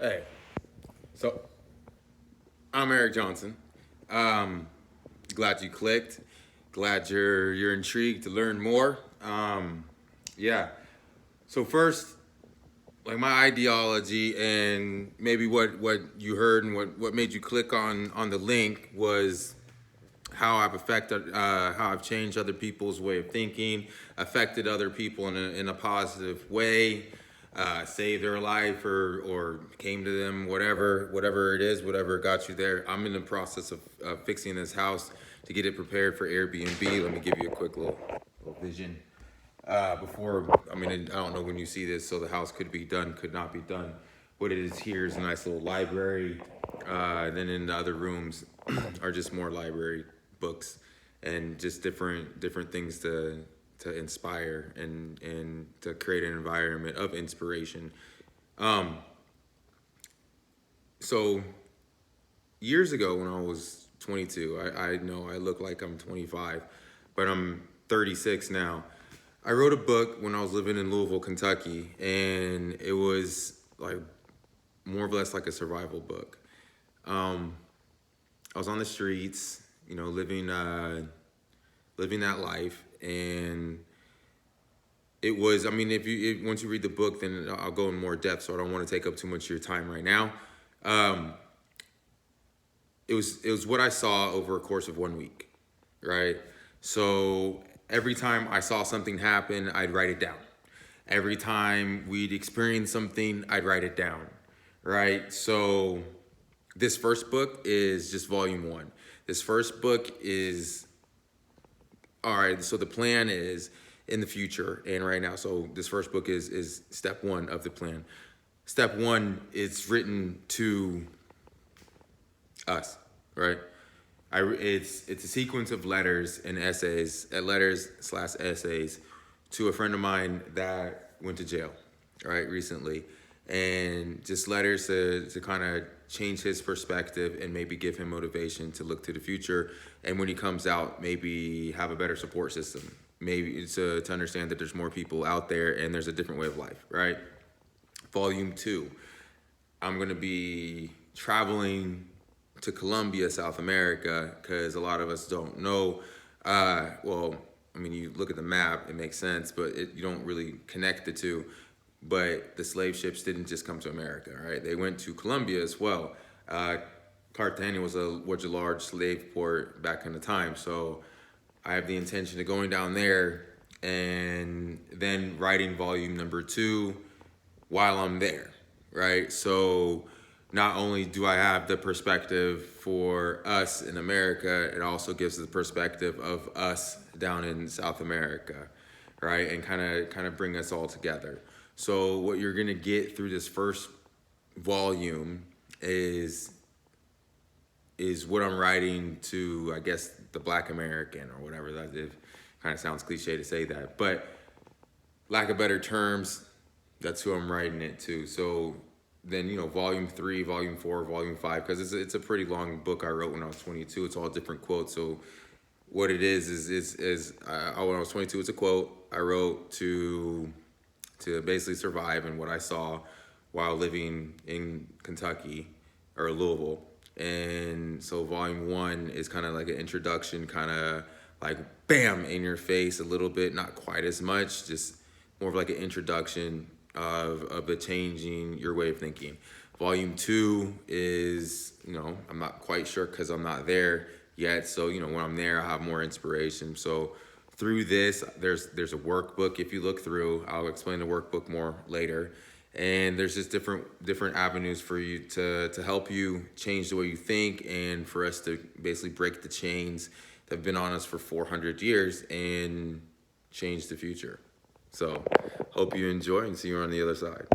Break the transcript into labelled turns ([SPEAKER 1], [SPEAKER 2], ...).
[SPEAKER 1] Hey, so I'm Erik Johnson. Um, Glad you clicked. Glad you're intrigued to learn more. Yeah. So first, like my ideology and maybe what you heard and what made you click on the link was how I've changed other people's way of thinking, affected other people in a positive way, saved their life or came to them, whatever it is, whatever got you there. I'm in the process of fixing this house to get it prepared for Airbnb. Let me give you a quick little vision. Before, I mean, I don't know when you see this, so the house could be done, could not be done. What it is here is a nice little library. Then in the other rooms are just more library books and just different things to inspire and to create an environment of inspiration. Um, so years ago when I was 22, I know I look like I'm 25, but I'm 36 now. I wrote a book when I was living in Louisville, Kentucky, and it was like more or less like a survival book. Um, I was on the streets, living that life, and it was. I mean, once you read the book, then I'll go in more depth. So I don't want to take up too much of your time right now. Um, it was what I saw over a course of 1 week, right? So every time I saw something happen, I'd write it down. Every time we'd experience something, I'd write it down, right? So this first book is just volume one. This first book is all right. So the plan is in the future and right now. So this first book is step one of the plan. Step one is written to us, right? It's a sequence of letters and essays, letters slash essays, to a friend of mine that went to jail, right, recently, and just letters to kind of change his perspective and maybe give him motivation to look to the future, and when he comes out, maybe have a better support system, maybe to understand that there's more people out there and there's a different way of life, right? Volume two, I'm gonna be traveling to Colombia, South America, because a lot of us don't know. Well, I mean, you look at the map, it makes sense, but you don't really connect the two. But the slave ships didn't just come to America, right? They went to Colombia as well. Uh, Cartagena was a large slave port back in the time, so I have the intention of going down there and then writing volume number two while I'm there, right? So not only do I have the perspective for us in America, it also gives the perspective of us down in South America, right? And kind of bring us all together. So what you're gonna get through this first volume is is what I'm writing to, I guess, the Black American or whatever that is. Kind of sounds cliche to say that, but lack of better terms, that's who I'm writing it to. So then, volume three, volume four, volume five, because it's a pretty long book I wrote when I was 22. It's all different quotes. So what it is when I was 22, it's a quote I wrote to basically survive and what I saw while living in Kentucky or Louisville. And so volume one is kind of like an introduction, kind of like bam in your face a little bit, not quite as much, just more of like an introduction of the changing your way of thinking. Volume two is, I'm not quite sure because I'm not there yet. So, when I'm there, I have more inspiration. So through this, there's a workbook. If you look through, I'll explain the workbook more later. And there's just different avenues for you to help you change the way you think and for us to basically break the chains that have been on us for 400 years and change the future. So hope you enjoy and see you on the other side.